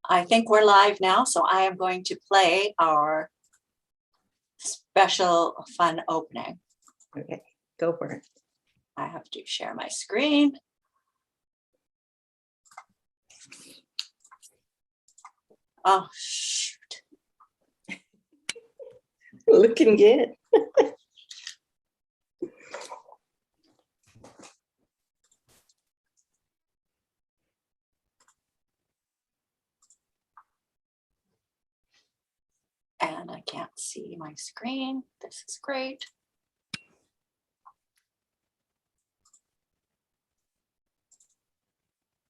I think we're live now, so I am going to play our special fun opening. Okay, go for it. I have to share my screen. Oh, shoot. Looking good. And I can't see my screen. This is great.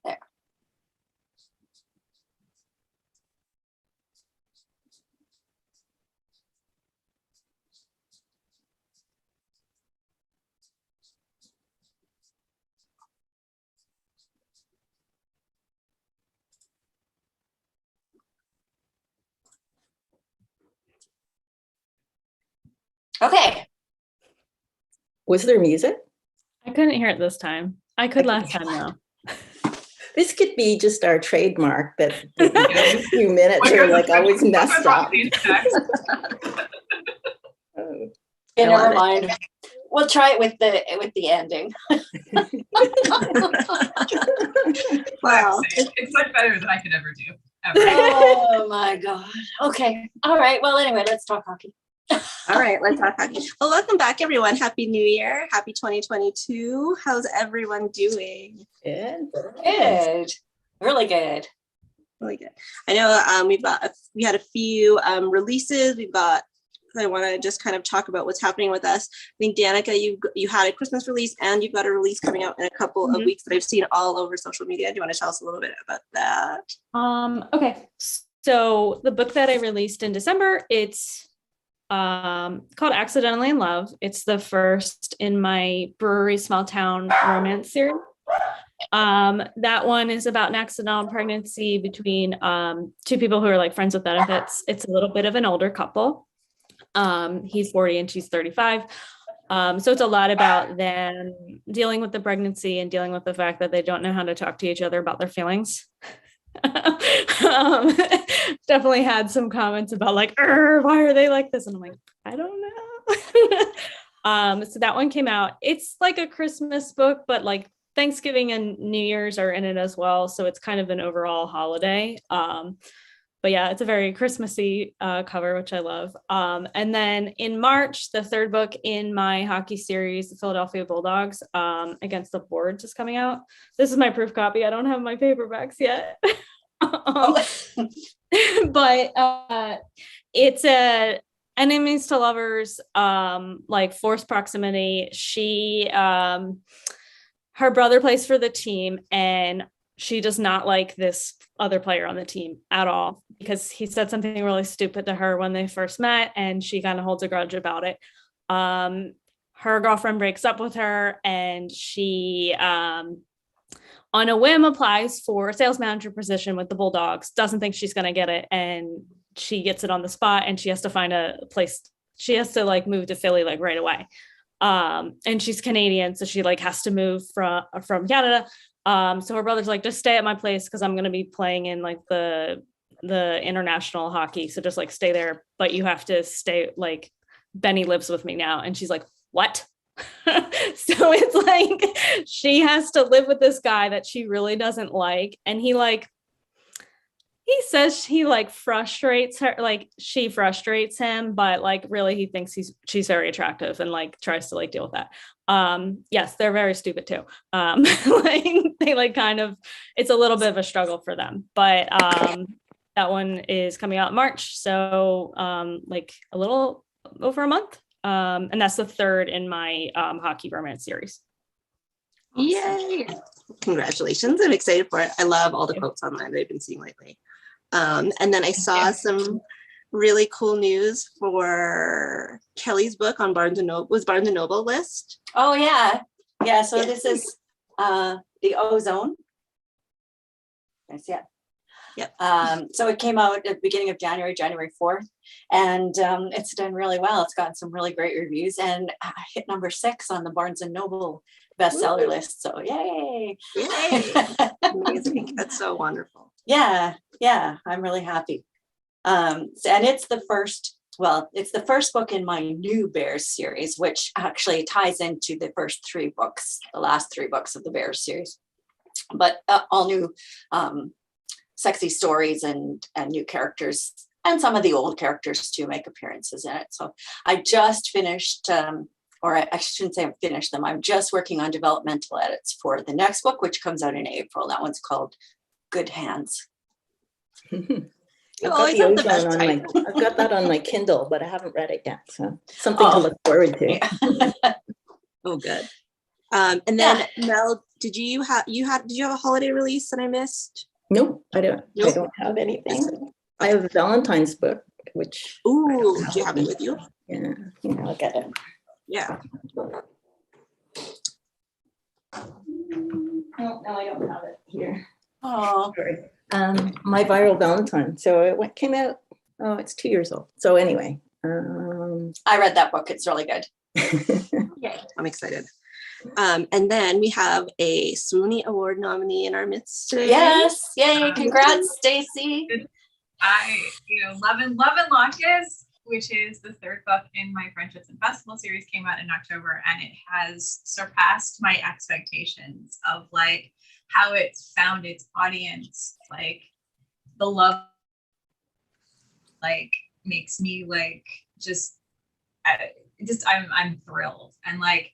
There. Okay. Was there music? I couldn't hear it this time. I could last time though. This could be just our trademark that a few minutes are like always messed up. Oh, Never mind. We'll try it with the ending. Wow, it's much better than I could ever do. Ever. Oh my God. Okay. All right. Well, anyway, let's talk hockey. All right, let's talk hockey. Well, welcome back, everyone. Happy New Year. Happy 2022. How's everyone doing? Good. Good. Really good. Really good. I know we had a few releases. I want to just kind of talk about what's happening with us. I think Danica, you had a Christmas release and you've got a release coming out in a couple of weeks that I've seen all over social media. Do you want to tell us a little bit about that? Okay. So the book that I released in December, it's called Accidentally in Love. It's the first in my brewery small town romance series. That one is about an accidental pregnancy between two people who are like friends with benefits. It's a little bit of an older couple. He's 40 and she's 35. So it's a lot about them dealing with the pregnancy and dealing with the fact that they don't know how to talk to each other about their feelings. Definitely had some comments about like, why are they like this? And I'm like, I don't know. So that one came out. It's like a Christmas book, but like Thanksgiving and New Year's are in it as well. So it's kind of an overall holiday. But yeah, it's a very Christmassy cover, which I love. And then in March, the third book in my hockey series, the Philadelphia Bulldogs Against the Boards is coming out. This is my proof copy. I don't have my paperbacks yet. But it's a enemies to lovers, like forced proximity. Her brother plays for the team and she does not like this other player on the team at all because he said something really stupid to her when they first met and she kind of holds a grudge about it. Her girlfriend breaks up with her and she, on a whim, applies for a sales manager position with the Bulldogs, doesn't think she's going to get it. And she gets it on the spot and she has to find a place. She has to like move to Philly like right away. And she's Canadian. So she like has to move from Canada. So her brother's like, just stay at my place because I'm going to be playing in like the international hockey. So just like stay there, but you have to stay, like Benny lives with me now. And she's like, what? So it's like, she has to live with this guy that she really doesn't like. And he says he like frustrates her, like she frustrates him, but like really he thinks she's very attractive and like tries to like deal with that. Yes, they're very stupid too. Like they like kind of, it's a little bit of a struggle for them, but that one is coming out in March. So like a little over a month. And that's the third in my hockey romance series. Yay! Congratulations. I'm excited for it. I love all the quotes online that I've been seeing lately. And then I saw some really cool news for Kelly's book on Barnes & Noble list. Oh yeah. Yeah. So this is the Ozone. Yes, yeah. Yep. So it came out at the beginning of January 4th, and it's done really well. It's gotten some really great reviews and hit number 6 on the Barnes & Noble bestseller list. So yay. Yay. Amazing. That's so wonderful. Yeah, I'm really happy. And it's the first, well, it's the first book in my new Bears series, which actually ties into the first 3 books, the last 3 books of the Bears series. But all new sexy stories and new characters, and some of the old characters too make appearances in it. So I just finished, or I shouldn't say I've finished them. I'm just working on developmental edits for the next book, which comes out in April. That one's called Good Hands. I've always got have the the best ozone on title. I've got that on my Kindle, but I haven't read it yet. So something to look forward to. Yeah. Oh, good. And then Mel, did you have a holiday release that I missed? Nope, I don't Nope. have anything. I have a Valentine's book, which Ooh, do you have it with you? yeah, I'll get it. Yeah. No, I don't have it here. Oh, Sorry. My Viral Valentine. So it came out, it's 2 years old. So anyway. I read that book. It's really good. Okay, I'm excited. And then we have a Swoony Award nominee in our midst today. Yes, yay! Congrats, Stacey. Lovin' Latkes, which is the 3rd book in my Friendships and Festival series, came out in October, and it has surpassed my expectations of like how it's found its audience. Like the love, like makes me like I'm thrilled, and like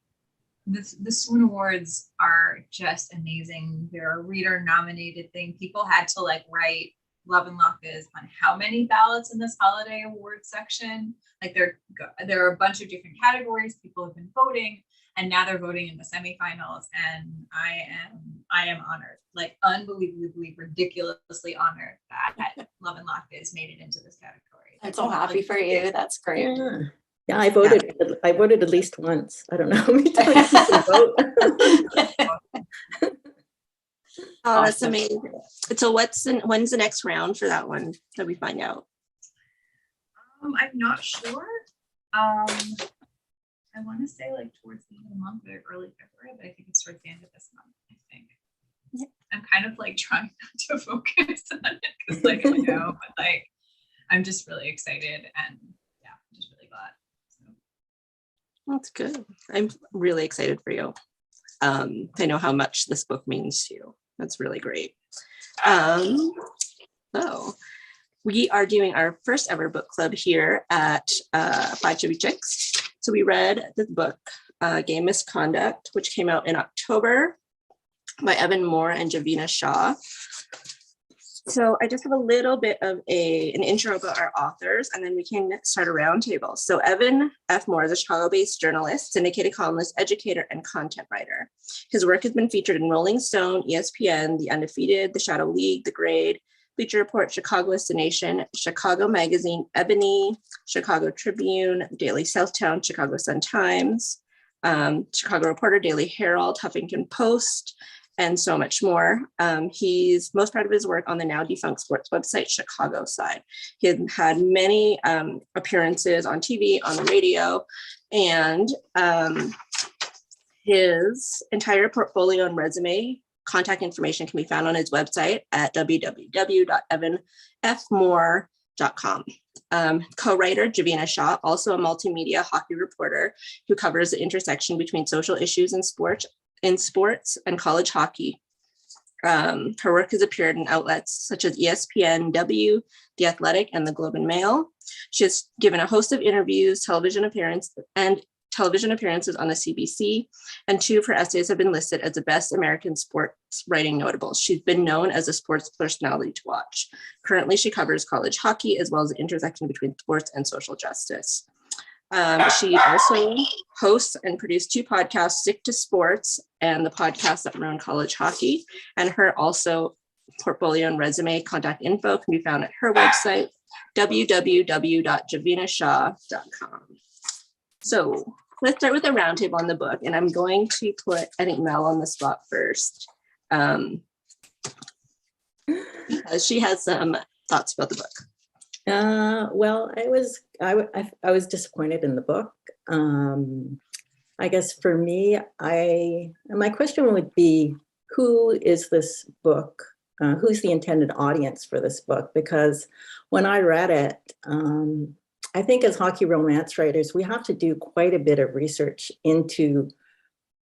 the Swoon Awards are just amazing. They're a reader nominated thing. People had to like write Love and Latkes on how many ballots in this holiday award section. Like there are a bunch of different categories. People have been voting, and now they're voting in the semifinals. And I am honored, like unbelievably, ridiculously honored that Love and Latkes made it into this category. I'm so happy for you. That's great. Yeah, I voted. I voted at least once. I don't know how many times you can vote. Oh, that's amazing. So when's the next round for that one that we find out? I'm not sure. I want to say like towards the end of the month or early February, but I think it's towards the end of this month, I think. Yeah. I'm kind of like trying not to focus on it because like I know, but like I'm just really excited, and yeah, I'm just really glad. So. That's good. I'm really excited for you. I know how much this book means to you. That's really great. So we are doing our first ever book club here at 5 Chippy Chicks. So we read the book, Game Misconduct, which came out in October by Evan Moore and Javina Shaw. So I just have a little bit of an intro about our authors, and then we can start a roundtable. So Evan F. Moore is a Chicago-based journalist, syndicated columnist, educator, and content writer. His work has been featured in Rolling Stone, ESPN, The Undefeated, The Shadow League, The Grade, Bleacher Report, Chicago is the Nation, Chicago Magazine, Ebony, Chicago Tribune, Daily Southtown, Chicago Sun-Times, Chicago Reporter, Daily Herald, Huffington Post, and so much more. He's most proud of his work on the now defunct sports website, Chicago Side. He had many appearances on TV, on the radio, and his entire portfolio and resume contact information can be found on his website at www.evanfmore.com. Co-writer Javina Shaw, also a multimedia hockey reporter who covers the intersection between social issues in sports and college hockey. Her work has appeared in outlets such as ESPN, W, The Athletic, and the Globe and Mail. She has given a host of interviews, television appearances on the CBC, and 2 of her essays have been listed as the best American sports writing notables. She's been known as a sports personality to watch. Currently, she covers college hockey as well as the intersection between sports and social justice. She also hosts and produced 2 podcasts, Stick to Sports and the podcast that ruined college hockey. And her also portfolio and resume contact info can be found at her website, www.javinashaw.com. So let's start with a roundtable on the book. And I'm going to put, I think, Mel on the spot first, because she has some thoughts about the book. Well, I was disappointed in the book. I guess for me, my question would be, who is this book who's the intended audience for this book? Because when I read it, I think as hockey romance writers, we have to do quite a bit of research into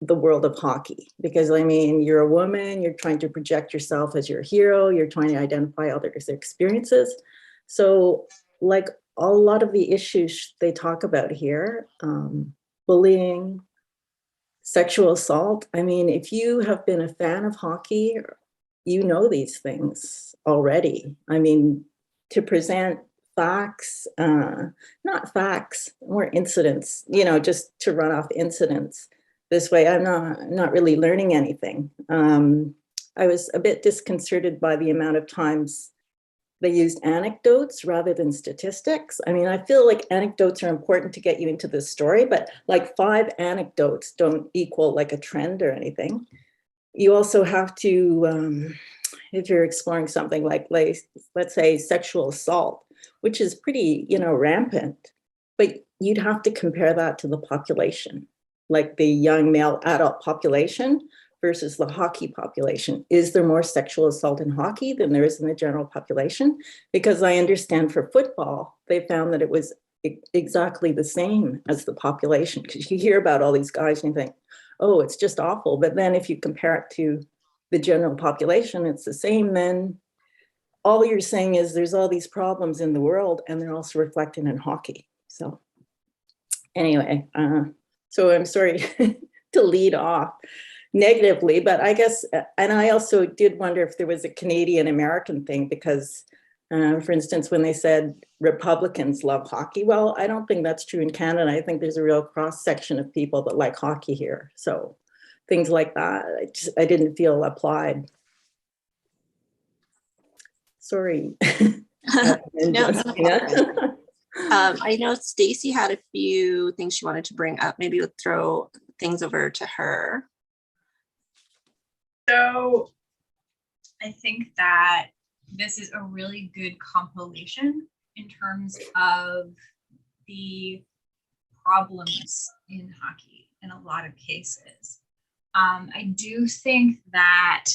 the world of hockey, because I mean, you're a woman, you're trying to project yourself as your hero, you're trying to identify others' experiences. So like a lot of the issues they talk about here, bullying, sexual assault. I mean, if you have been a fan of hockey, you know these things already. I mean, to present facts, not facts, more incidents, you know, just to run off incidents this way, I'm not really learning anything. I was a bit disconcerted by the amount of times they used anecdotes rather than statistics. I mean, I feel like anecdotes are important to get you into the story, but like 5 anecdotes don't equal like a trend or anything. You also have to, if you're exploring something like, let's say sexual assault, which is pretty, you know, rampant, but you'd have to compare that to the population, like the young male adult population versus the hockey population. Is there more sexual assault in hockey than there is in the general population? Because I understand for football, they found that it was exactly the same as the population, because you hear about all these guys and you think, oh, it's just awful. But then if you compare it to the general population, it's the same. Then all you're saying is there's all these problems in the world and they're also reflected in hockey. So anyway, so I'm sorry to lead off negatively, but I guess, and I also did wonder if there was a Canadian American thing, because for instance, when they said Republicans love hockey, well, I don't think that's true in Canada. I think there's a real cross section of people that like hockey here. So things like that, I didn't feel applied. Sorry. No, I know Stacey had a few things she wanted to bring up. Maybe we'll throw things over to her. So I think that this is a really good compilation in terms of the problems in hockey in a lot of cases. I do think that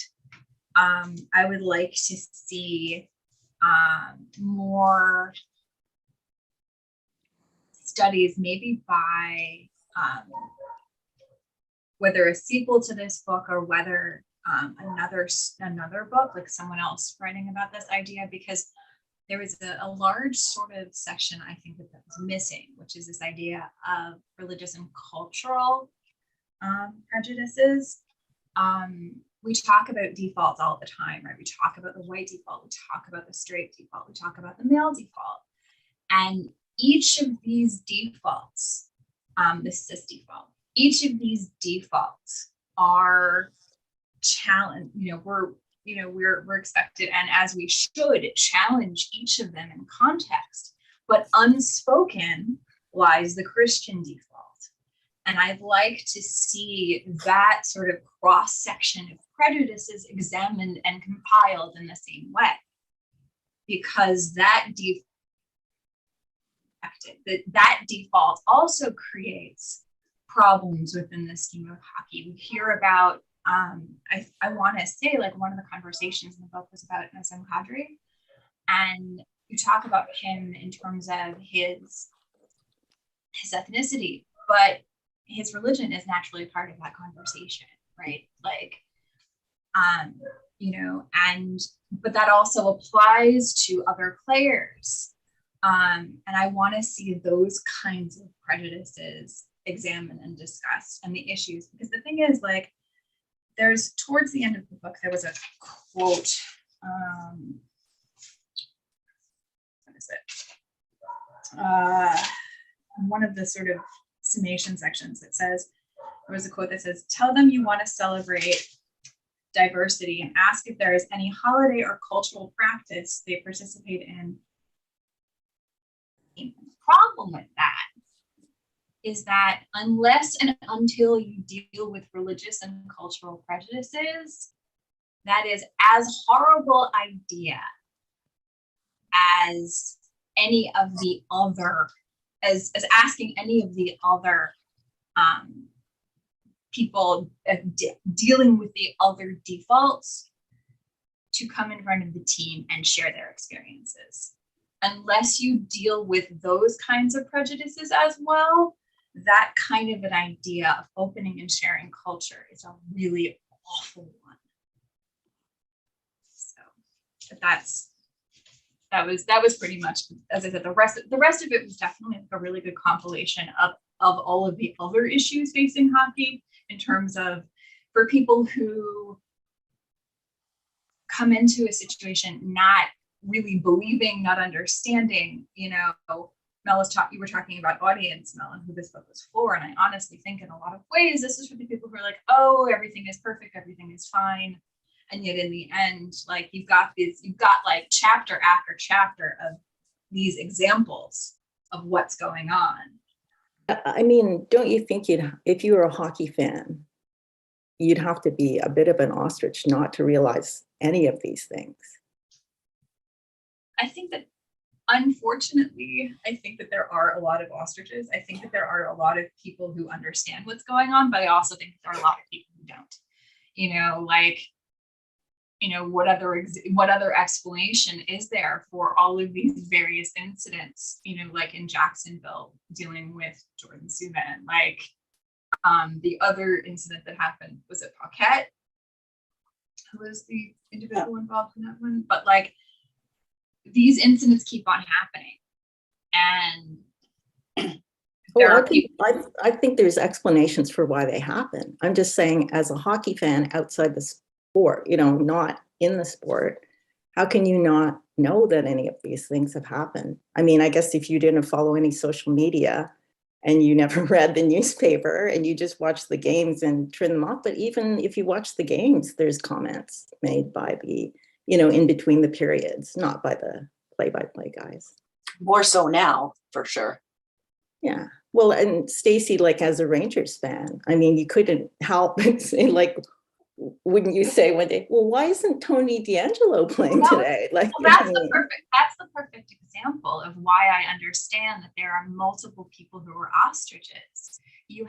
I would like to see more studies, maybe by whether a sequel to this book or whether another book, like someone else writing about this idea, because there was a large sort of section I think that was missing, which is this idea of religious and cultural prejudices. We talk about defaults all the time, right? We talk about the white default, we talk about the straight default, we talk about the male default. And each of these defaults, the cis default, each of these defaults are challenged. We're expected, and as we should, challenge each of them in context. But unspoken lies the Christian default. And I'd like to see that sort of cross-section of prejudices examined and compiled in the same way, because that default also creates problems within the scheme of hockey. We hear about, I want to say, like, one of the conversations in the book was about Nassim Kadri, and you talk about him in terms of his ethnicity, but his religion is naturally part of that conversation, right? Like, but that also applies to other players. And I want to see those kinds of prejudices examined and discussed, and the issues, because the thing is, like, there's, towards the end of the book, there was a quote, what is it? One of the sort of summation sections that says, there was a quote that says, "Tell them you want to celebrate diversity and ask if there is any holiday or cultural practice they participate in." The problem with that is that unless and until you deal with religious and cultural prejudices, that is as horrible idea as any of the other, as asking any of the other people dealing with the other defaults to come in front of the team and share their experiences. Unless you deal with those kinds of prejudices as well, that kind of an idea of opening and sharing culture is a really awful one. So, but that was pretty much, as I said, the rest of it was definitely a really good compilation of all of the other issues facing hockey, in terms of, for people who come into a situation not really believing, not understanding, you know, you were talking about audience, Mel, and who this book was for. And I honestly think in a lot of ways, this is for the people who are like, oh, everything is perfect, everything is fine. And yet in the end, like, you've got like chapter after chapter of these examples of what's going on. I mean, don't you think if you were a hockey fan, you'd have to be a bit of an ostrich not to realize any of these things? I think that, unfortunately, I think that there are a lot of ostriches. I think that there are a lot of people who understand what's going on, but I also think there are a lot of people who don't. You know, like, you know, what other explanation is there for all of these various incidents, you know, like in Jacksonville dealing with Jordan Subban, like the other incident that happened, was it Paquette, who was the individual involved in that one? But like, these incidents keep on happening, and I think there's explanations for why they happen. I'm just saying, as a hockey fan outside the sport, you know, not in the sport, how can you not know that any of these things have happened? I mean, I guess if you didn't follow any social media and you never read the newspaper and you just watch the games and turn them off, but even if you watch the games, there's comments made by the, you know, in between the periods, not by the play-by-play guys. More so now, for sure. Yeah. Well, and Stacey, like, as a Rangers fan, I mean, you couldn't help but say, like, wouldn't you say one day, well, why isn't Tony DeAngelo playing today? Like, well, that's the perfect example of why I understand that there are multiple people who are ostriches. You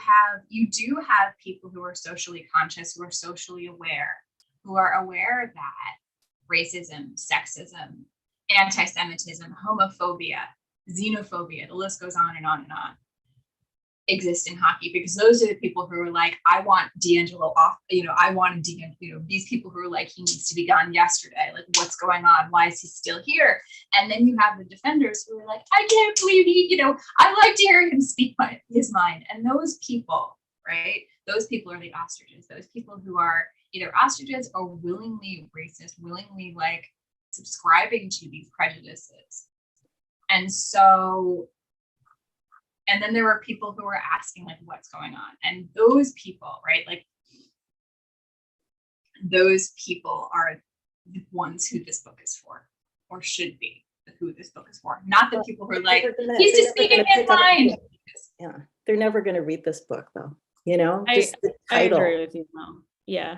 do have people who are socially conscious, who are socially aware, who are aware that racism, sexism, anti-Semitism, homophobia, xenophobia, the list goes on and on and on, exist in hockey, because those are the people who are like, I want DeAngelo off, you know, I want DeAngelo, you know, these people who are like, he needs to be gone yesterday, like, what's going on, why is he still here? And then you have the defenders who are like, I can't believe he, you know, I like to hear him speak his mind. And those people, right, those people are the ostriches, those people who are either ostriches or willingly racist, willingly like subscribing to these prejudices. And so, and then there were people who were asking, like, what's going on? And those people, right, like, those people are the ones who this book is for, or should be who this book is for. Not the people who are like, he's just speaking his mind. Yeah, they're never going to read this book, though. You know, just the title. I agree with you, Mom. Yeah.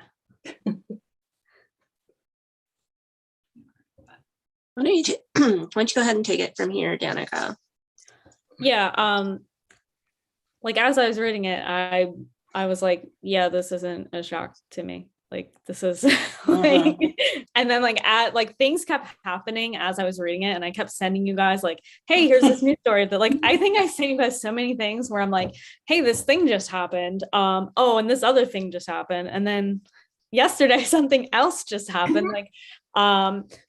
Why don't you go ahead and take it from here, Danica? Yeah, like, as I was reading it, I was like, yeah, this isn't a shock to me. Like, this is like, and then like things kept happening as I was reading it, and I kept sending you guys like, hey, here's this news story that, like, I think I sent you guys so many things where I'm like, hey, this thing just happened. Oh, and this other thing just happened. And then yesterday something else just happened. Like,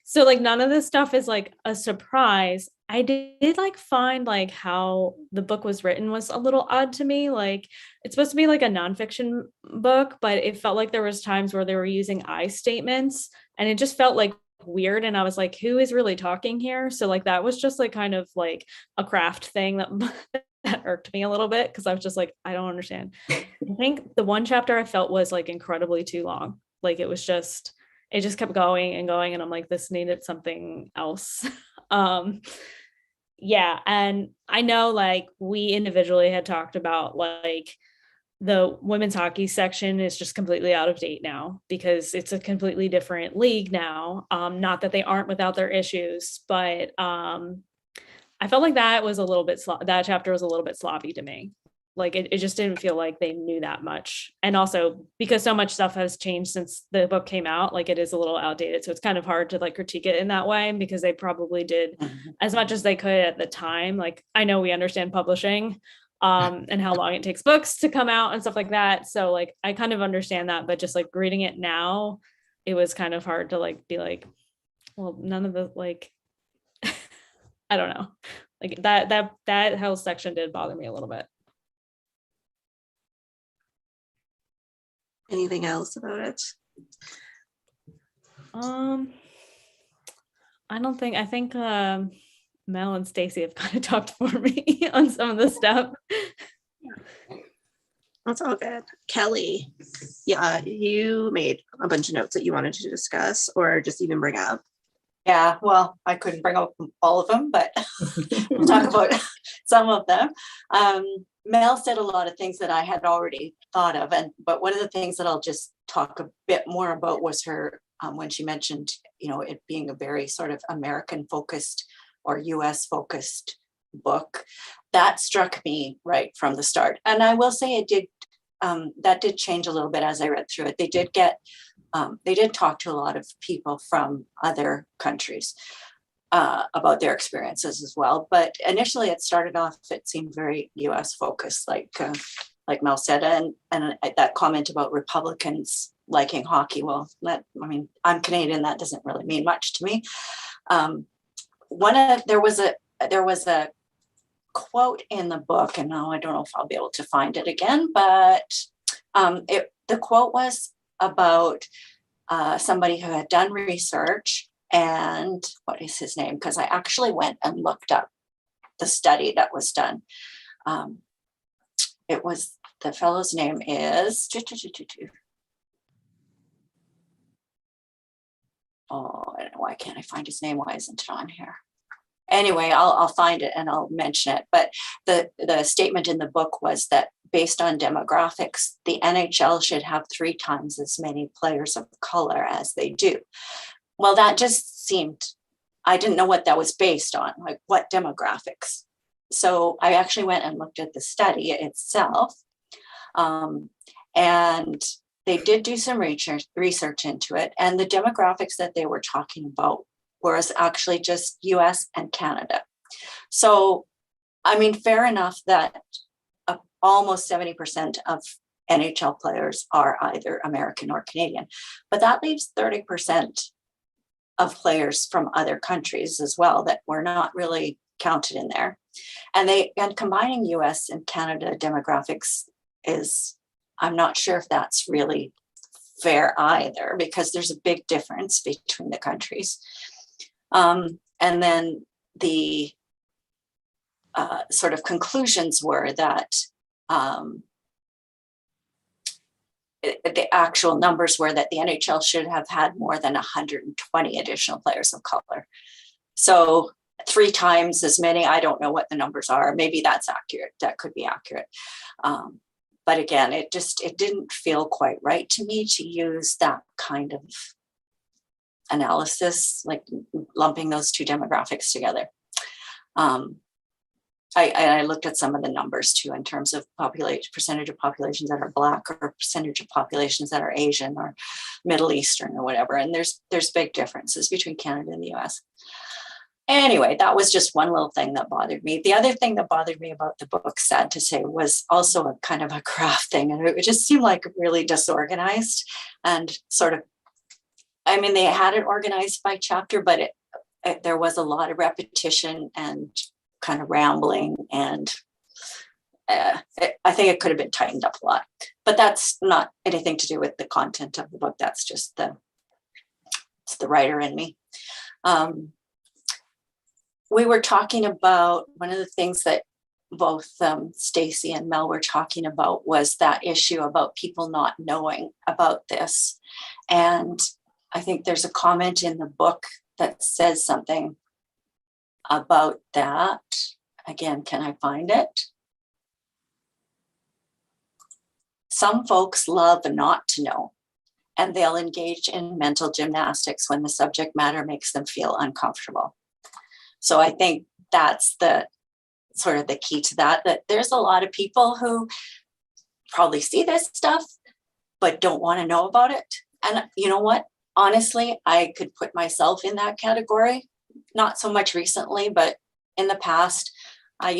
so like none of this stuff is like a surprise. I did like find like how the book was written was a little odd to me. Like, it's supposed to be like a nonfiction book, but it felt like there was times where they were using I statements, and it just felt like weird. And I was like, who is really talking here? So like, that was just like kind of like a craft thing that irked me a little bit, because I was just like, I don't understand. I think the one chapter I felt was like incredibly too long. Like, it just kept going and going, and I'm like, this needed something else. Yeah, and I know like we individually had talked about like the women's hockey section is just completely out of date now because it's a completely different league now. Not that they aren't without their issues, but I felt like that was a little bit that chapter was a little bit sloppy to me. Like it just didn't feel like they knew that much. And also because so much stuff has changed since the book came out, like it is a little outdated. So it's kind of hard to like critique it in that way because they probably did as much as they could at the time. Like I know we understand publishing and how long it takes books to come out and stuff like that. So like I kind of understand that, but just like reading it now, it was kind of hard to like be like, well, none of the like I don't know. Like that whole section did bother me a little bit. Anything else about it? I think Mel and Stacey have kind of talked for me on some of the stuff. That's all good. Kelly, yeah, you made a bunch of notes that you wanted to discuss or just even bring up. Yeah, well, I couldn't bring up all of them, but we'll talk about some of them. Mel said a lot of things that I had already thought of, but one of the things that I'll just talk a bit more about was her when she mentioned, it being a very sort of American focused or US focused book. That struck me right from the start, and I will say it did. That did change a little bit as I read through it. They did talk to a lot of people from other countries about their experiences as well. But initially it started off, it seemed very US focused, like Mel said, and that comment about Republicans liking hockey. Well, I'm Canadian, that doesn't really mean much to me. There was a quote in the book, and now I don't know if I'll be able to find it again, but the quote was about somebody who had done research, and what is his name? Because I actually went and looked up the study that was done. The fellow's name is, oh, I don't know, why can't I find his name? Why isn't it on here? Anyway, I'll find it and I'll mention it. But the statement in the book was that based on demographics, the NHL should have 3 times as many players of color as they do. Well, that just seemed, I didn't know what that was based on, like what demographics. So I actually went and looked at the study itself. And they did do some research into it. And the demographics that they were talking about was actually just US and Canada. So, fair enough that almost 70% of NHL players are either American or Canadian, but that leaves 30% of players from other countries as well that were not really counted in there. And combining US and Canada demographics I'm not sure if that's really fair either, because there's a big difference between the countries. And then the sort of conclusions were that the actual numbers were that the NHL should have had more than 120 additional players of color. So 3 times as many. I don't know what the numbers are. Maybe that's accurate. That could be accurate. But again, it didn't feel quite right to me to use that kind of analysis, like lumping those 2 demographics together. I looked at some of the numbers too, in terms of percentage of populations that are Black or percentage of populations that are Asian or Middle Eastern or whatever. And there's big differences between Canada and the US. Anyway, that was just one little thing that bothered me. The other thing that bothered me about the book, sad to say, was also a kind of a craft thing. And it just seemed like really disorganized and sort of, they had it organized by chapter, but there was a lot of repetition and kind of rambling, and I think it could have been tightened up a lot, but that's not anything to do with the content of the book. That's just it's the writer in me. We were talking about, one of the things that both Stacey and Mel were talking about was that issue about people not knowing about this. And I think there's a comment in the book that says something about that. Again, can I find it? Some folks love not to know, and they'll engage in mental gymnastics when the subject matter makes them feel uncomfortable. So I think that's sort of the key to that there's a lot of people who probably see this stuff, but don't want to know about it. And you know what? Honestly, I could put myself in that category, not so much recently, but in the past. I'm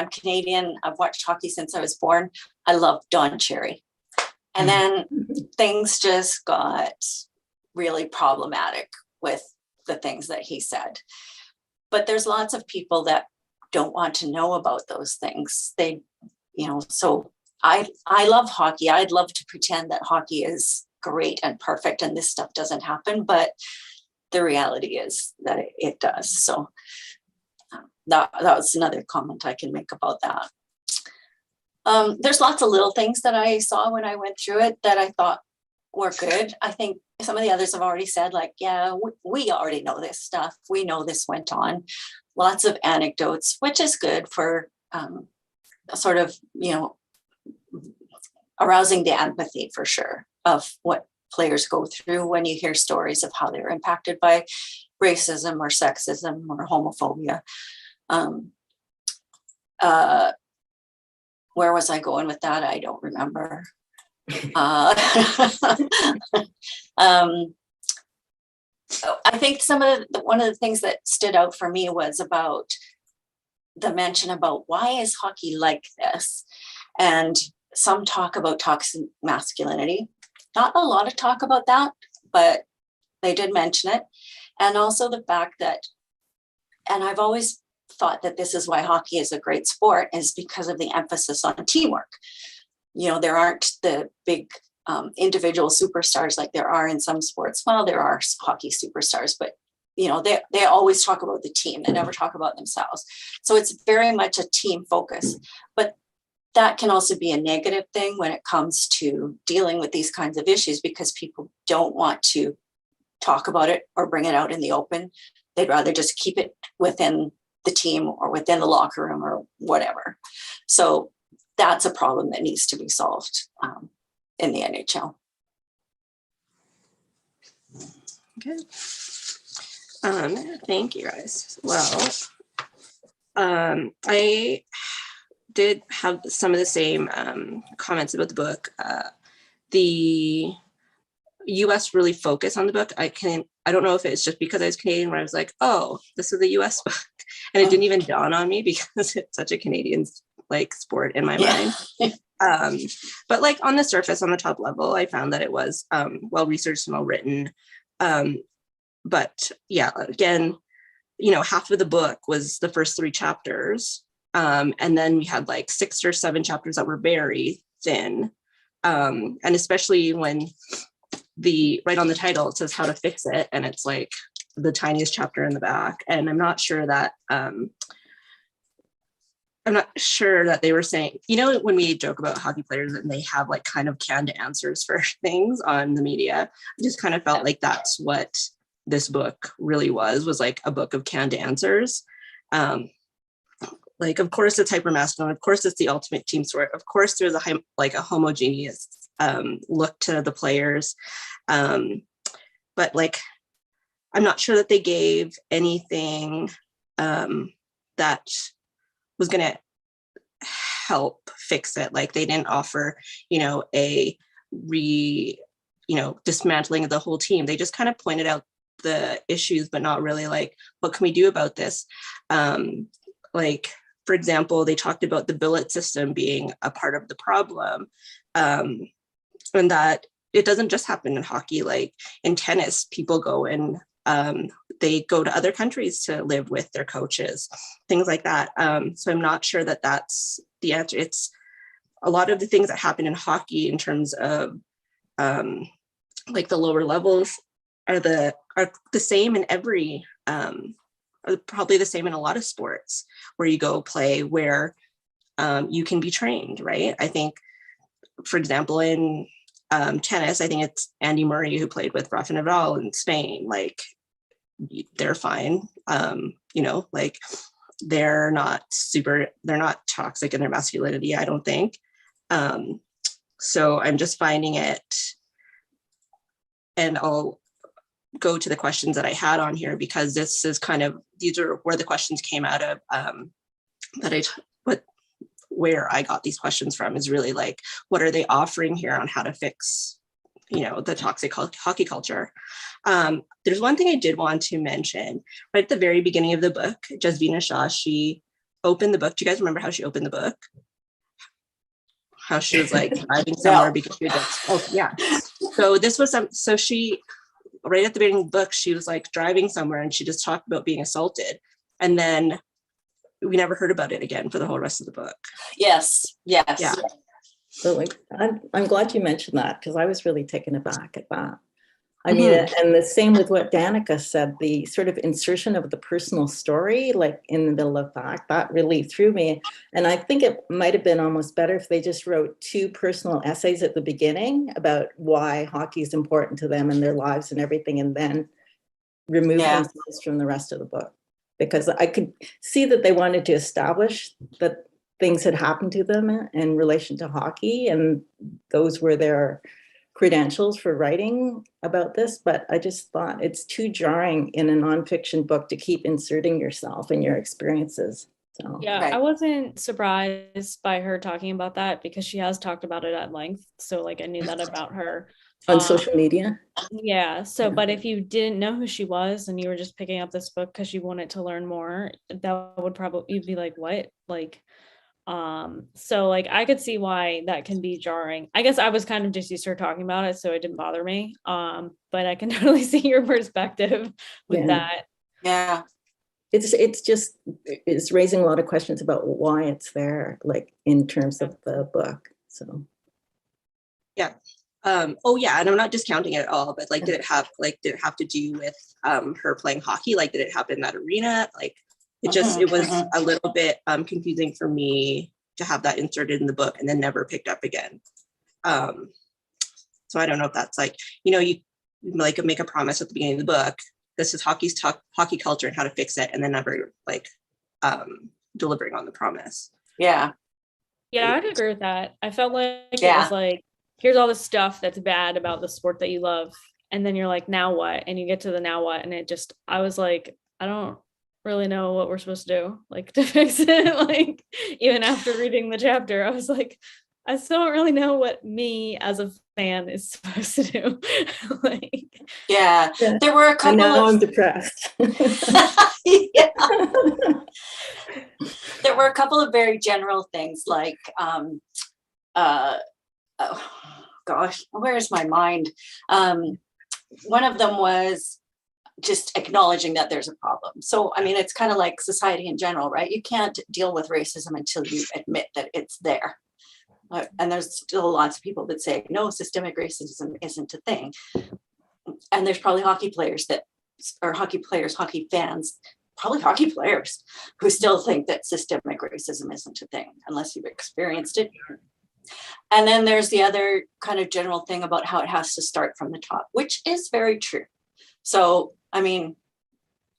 Canadian. I've watched hockey since I was born. I love Don Cherry. And then things just got really problematic with the things that he said. But there's lots of people that don't want to know about those things. So I love hockey. I'd love to pretend that hockey is great and perfect and this stuff doesn't happen, but the reality is that it does. So that was another comment I can make about that. There's lots of little things that I saw when I went through it that I thought were good. I think some of the others have already said, like, yeah, we already know this stuff. We know this went on. Lots of anecdotes, which is good for sort of, arousing the empathy for sure of what players go through when you hear stories of how they're impacted by racism or sexism or homophobia. Where was I going with that? I don't remember. I think one of the things that stood out for me was about the mention about why is hockey like this? And some talk about toxic masculinity. Not a lot of talk about that, but they did mention it. And also the fact that, and I've always thought that this is why hockey is a great sport, is because of the emphasis on teamwork. There aren't the big individual superstars like there are in some sports. Well, there are hockey superstars, but they always talk about the team. They never talk about themselves. So it's very much a team focus. But that can also be a negative thing when it comes to dealing with these kinds of issues, because people don't want to talk about it or bring it out in the open. They'd rather just keep it within the team or within the locker room or whatever. So that's a problem that needs to be solved in the NHL. Good. Thank you guys. Well, I did have some of the same comments about the book. The US really focused on the book. I don't know if it's just because I was Canadian where I was like, oh, this is a US book. And it didn't even dawn on me because it's such a Canadian sport in my mind. But on the surface, on the top level, I found that it was well researched and well written. But yeah, again, half of the book was the first 3 chapters. And then we had 6 or 7 chapters that were very thin. And especially when right on the title, it says how to fix it. And it's the tiniest chapter in the back. And I'm not sure that they were saying, when we joke about hockey players and they have kind of canned answers for things on the media, I just kind of felt like that's what this book really was a book of canned answers. Of course it's hypermasculine. Of course it's the ultimate team sport. Of course there's a homogeneous look to the players. But I'm not sure that they gave anything that was going to help fix it. They didn't offer, a dismantling of the whole team. They just kind of pointed out the issues, but not really what can we do about this? For example, they talked about the billet system being a part of the problem, and that it doesn't just happen in hockey. In tennis, people go and they go to other countries to live with their coaches, things like that. So I'm not sure that that's the answer. It's a lot of the things that happen in hockey in terms of the lower levels are the same in every are probably the same in a lot of sports where you go play where you can be trained, right? I think, for example, in tennis, I think it's Andy Murray who played with Rafa Nadal in Spain. They're fine. They're not toxic in their masculinity, I don't think. So I'm just finding it, and I'll go to the questions that I had on here because these are where the questions came out of where I got these questions from is really like, what are they offering here on how to fix, the toxic hockey culture? There's one thing I did want to mention right at the very beginning of the book. Jasvina Shah, she opened the book. Do you guys remember how she opened the book? How she was like driving somewhere because she was, oh yeah. So this was so she, right at the beginning of the book, she was like driving somewhere and she just talked about being assaulted. And then we never heard about it again for the whole rest of the book. Yes. Yeah. So like, I'm glad you mentioned that because I was really taken aback at that. I mean, and the same with what Danica said, the sort of insertion of the personal story, like in the middle of that really threw me. And I think it might have been almost better if they just wrote 2 personal essays at the beginning about why hockey is important to them and their lives and everything, and then remove themselves from the rest of the book. Because I could see that they wanted to establish that things had happened to them in relation to hockey, and those were their credentials for writing about this. But I just thought it's too jarring in a nonfiction book to keep inserting yourself and your experiences. So Yeah, Right. I wasn't surprised by her talking about that because she has talked about it at length. So like I knew that about her. on social media. Yeah. So, Yeah. but if you didn't know who she was and you were just picking up this book because you wanted to learn more, that would probably, you'd be like, what? Like, so like I could see why that can be jarring. I guess I was kind of just used to her talking about it, so it didn't bother me. But I can totally see your perspective with that. Yeah. It's raising a lot of questions about why it's there, like in terms of the book. So Yeah. Oh yeah, and I'm not discounting it at all, but like, did it have to do with her playing hockey? Like, did it happen in that arena? Like, it was a little bit confusing for me to have that inserted in the book and then never picked up again. So I don't know if that's like, you like make a promise at the beginning of the book. This is hockey culture and how to fix it, and then never like delivering on the promise. Yeah. Yeah, I'd agree with that. I felt like it Yeah. was like, here's all the stuff that's bad about the sport that you love. And then you're like, now what? And you get to the now what? And I was like, I don't really know what we're supposed to do, like to fix it. Like, even after reading the chapter, I was like, I still don't really know what me as a fan is supposed to do. Like, Yeah. There were a and couple now I'm of depressed. yeah. There were a couple of very general things like oh, gosh, where's my mind? One of them was just acknowledging that there's a problem. So, I mean, it's kind of like society in general, right? You can't deal with racism until you admit that it's there. And there's still lots of people that say, no, systemic racism isn't a thing. And there's probably hockey fans, probably hockey players who still think that systemic racism isn't a thing unless you've experienced it. And then there's the other kind of general thing about how it has to start from the top, which is very true. So, I mean,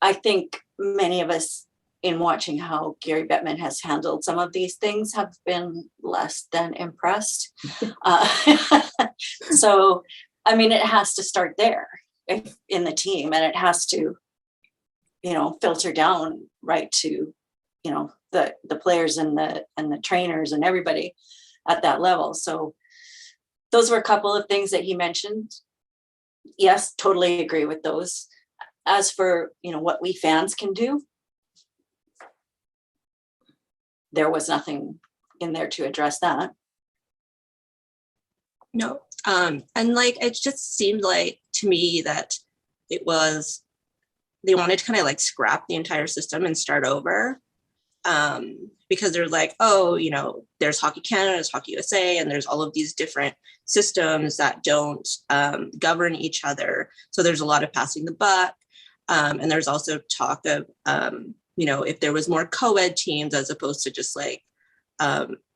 I think many of us in watching how Gary Bettman has handled some of these things have been less than impressed. So, I mean, it has to start there in the team, and it has to, filter down right to, the players and the trainers and everybody at that level. So those were a couple of things that he mentioned. Yes, totally agree with those. As for, what we fans can do, there was nothing in there to address that. No. And like, it just seemed like to me that they wanted to kind of like scrap the entire system and start over. Because they're like, oh, there's Hockey Canada, there's Hockey USA, and there's all of these different systems that don't govern each other. So there's a lot of passing the buck. And there's also talk of, if there was more co-ed teams as opposed to just like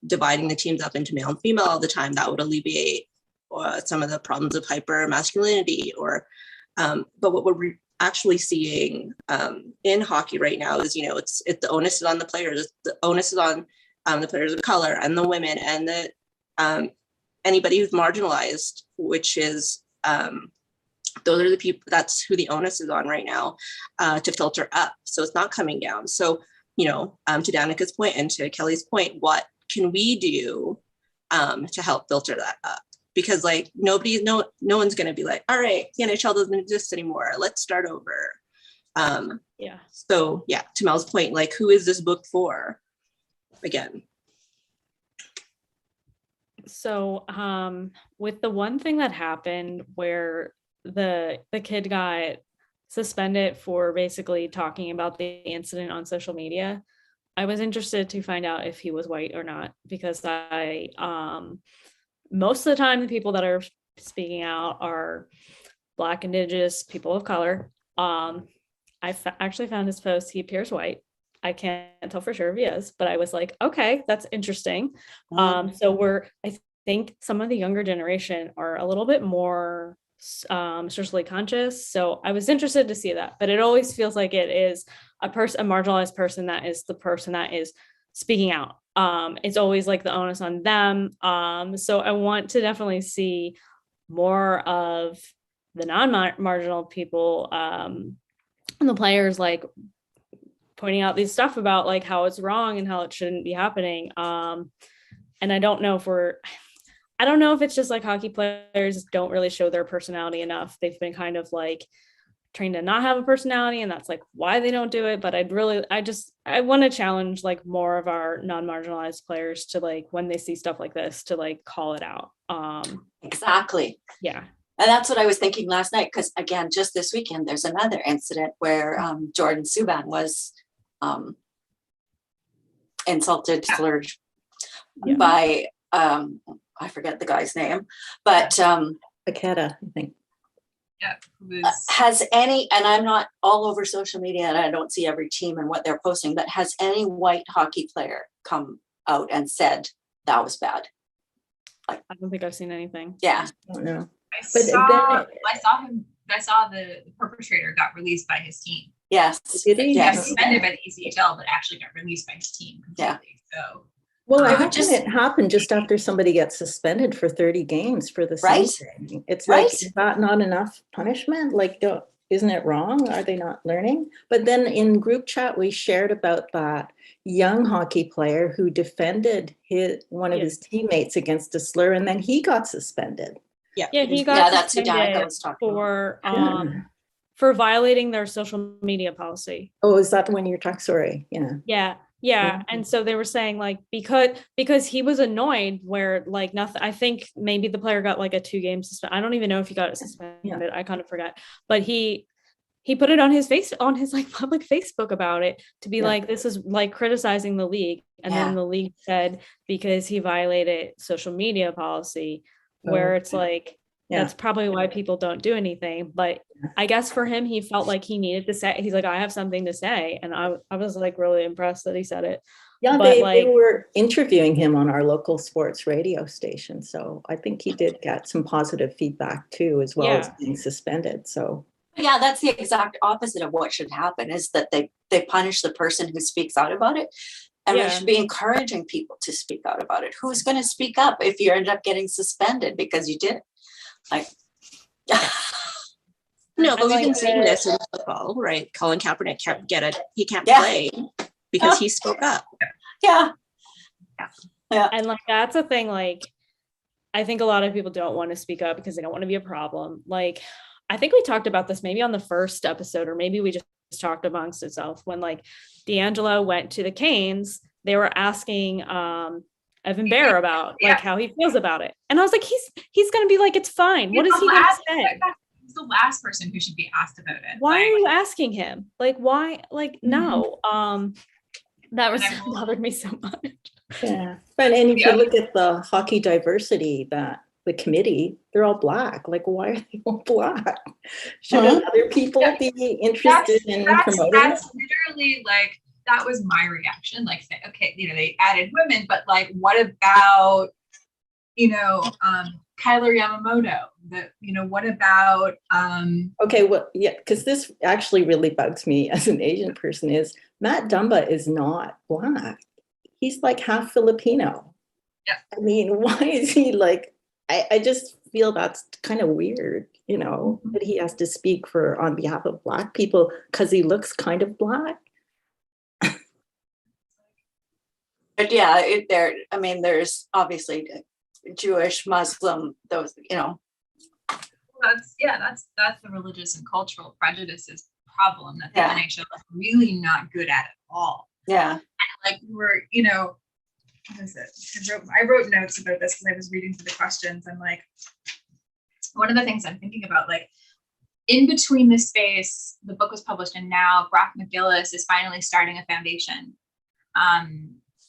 dividing the teams up into male and female all the time, that would alleviate some of the problems of hyper masculinity. But what we're actually seeing in hockey right now is, it's the onus is on the players. The onus is on the players of color and the women and the anybody who's marginalized, which is those are the people. That's who the onus is on right now to filter up. So it's not coming down. So to Danica's point and to Kelly's point, what can we do to help filter that up? Because like no one's going to be like, all right, the NHL doesn't exist anymore, let's start over. So yeah, to Mel's point, like, who is this book for again? So with the one thing that happened where the kid got suspended for basically talking about the incident on social media, I was interested to find out if he was white or not, because I most of the time the people that are speaking out are Black, Indigenous, people of color. I actually found his post. He appears white. I can't tell for sure if he is, but I was like, okay, that's interesting. So I think some of the younger generation are a little bit more socially conscious. So I was interested to see that, but it always feels like it is a marginalized person that is the person that is speaking out. It's always like the onus on them. So I want to definitely see more of the non-marginal people, and the players like pointing out these stuff about like how it's wrong and how it shouldn't be happening. And I don't know if it's just like hockey players don't really show their personality enough. They've been kind of like trained to not have a personality, and that's like why they don't do it. But I want to challenge like more of our non-marginalized players to like, when they see stuff like this, to like call it out. Exactly. Yeah. And that's what I was thinking last night, because again, just this weekend, there's another incident where Jordan Subban was insulted, slurred by, I forget the guy's name, but Aketa, I think. Yeah. Has any, and I'm not all over social media and I don't see every team and what they're posting, but has any white hockey player come out and said that was bad? I don't think I've seen anything. Yeah. I don't know. I saw the perpetrator got released by his team. Yes. Did he? He got Yes. suspended by the ECHL, but actually got released by his team completely. So Well, I It would imagine just- it happened just after somebody gets suspended for 30 games for the same Right. thing. It's Right. like, is that not enough punishment? Like, isn't it wrong? Are they not learning? But then in group chat, we shared about that young hockey player who defended one of his teammates against a slur, and then he got suspended. Yeah, he got Yeah, that's who suspended Danica was talking about. for violating their social media policy. Oh, is that when you're talking? Sorry. Yeah. Yeah. And so they were saying like, because he was annoyed where like nothing, I think maybe the player got like a 2-game suspension. I don't even know if he got it suspended. Yeah. I kind of forgot, but he put it on his like public Facebook about it to be like, this is like criticizing the league. And then the league said, because he violated social media policy, where it's like, that's probably why people don't do anything. But I guess for him, he felt like he needed to say, he's like, I have something to say. And I was like really impressed that he said it. Yeah, But, they like- were interviewing him on our local sports radio station. So I think he did get some positive feedback too, as well as being suspended. So Yeah, that's the exact opposite of what should happen, is that they punish the person who speaks out about it. And we should be encouraging people to speak out about it. Who's going to speak up if you end up getting suspended because you did? Like, No, but we've like been seeing this in football, right? Colin Kaepernick can't get it. He can't play because he spoke up. yeah. And like, that's a thing. Like, I think a lot of people don't want to speak up because they don't want to be a problem. Like, I think we talked about this maybe on the first episode, or maybe we just talked amongst itself when like D'Angelo went to the Canes, they were asking Evan Bear about like how he feels about it. And I was like, he's going to be like, it's fine. What is he going to say? He's the last person who should be asked about it. Why are you asking him? Like, why? Like, no. That was bothered me so much. yeah. And if you look at the hockey diversity, that the committee, they're all Black. Like, why are they all Black? Shouldn't other people be interested in promoting That's it? literally like, that was my reaction. Like, okay, they added women, but like, what about, Kyler Yamamoto? What about Okay, well, yeah, because this actually really bugs me as an Asian person is Matt Dumba is not Black. He's like half Filipino. Yeah. I mean, why is he like, I just feel that's kind of weird, that he has to speak on behalf of Black people because he looks kind of Black. But yeah, there's obviously Jewish, Muslim, those, That's the religious and cultural prejudices problem that the Yeah. NHL is really not good at all. yeah. Like we're, what is it? I wrote notes about this because I was reading through the questions. I'm like, one of the things I'm thinking about, like, in between the space, the book was published, and now Brock McGillis is finally starting a foundation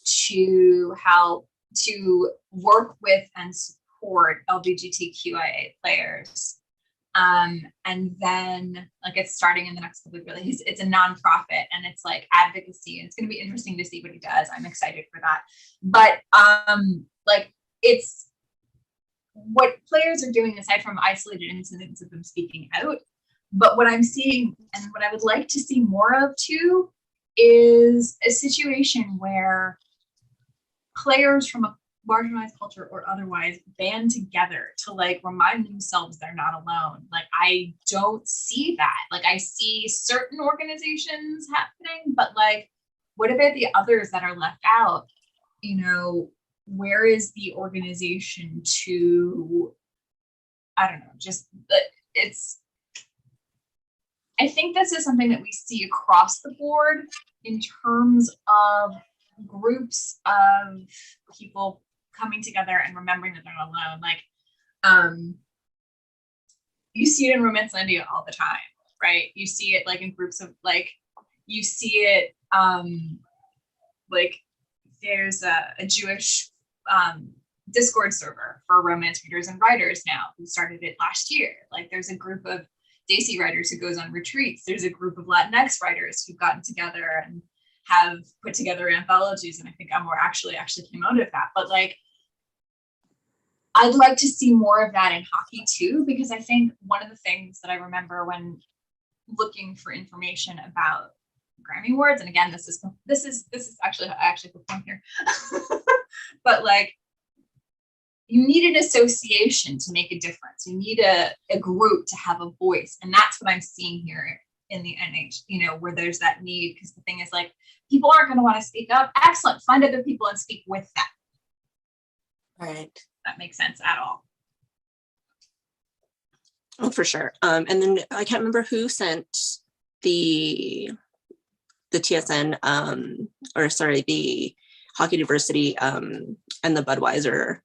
to help to work with and support LGBTQIA players. And then like it's starting in the next couple of years. It's a nonprofit and it's like advocacy, and it's going to be interesting to see what he does. I'm excited for that. But like it's what players are doing aside from isolated incidents of them speaking out. But what I'm seeing and what I would like to see more of too is a situation where players from a marginalized culture or otherwise band together to like remind themselves they're not alone. Like I don't see that. Like I see certain organizations happening, but like what about the others that are left out? Where is the organization to, I don't know, just I think this is something that we see across the board in terms of groups of people coming together and remembering that they're not alone. Like, you see it in Romancelandia all the time, right? You see it like in groups of like, you see it like there's a Jewish Discord server for romance readers and writers now who started it last year. Like there's a group of Stacey writers who goes on retreats. There's a group of Latinx writers who've gotten together and have put together anthologies. And I think Amor actually came out of that. But like, I'd like to see more of that in hockey too, because I think one of the things that I remember when looking for information about Grammy Awards, and again, this is actually I actually put one here, but like you need an association to make a difference. You need a group to have a voice, and that's what I'm seeing here in the NH. Where there's that need, because the thing is like people aren't going to want to speak up. Excellent, find other people and speak with them. Right. That makes sense at all. Oh, for sure. And then I can't remember who sent the TSN the Hockey Diversity and the Budweiser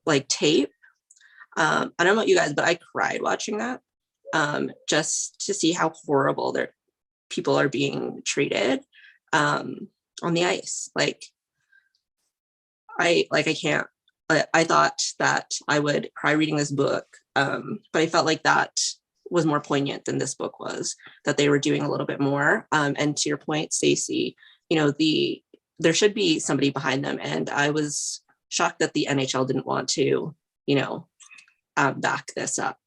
like tape. I don't know about you guys, but I cried watching that just to see how horrible their people are being treated on the ice. I can't. I thought that I would cry reading this book, but I felt like that was more poignant than this book was, that they were doing a little bit more. And to your point, Stacey, there should be somebody behind them. And I was shocked that the NHL didn't want to, back this up.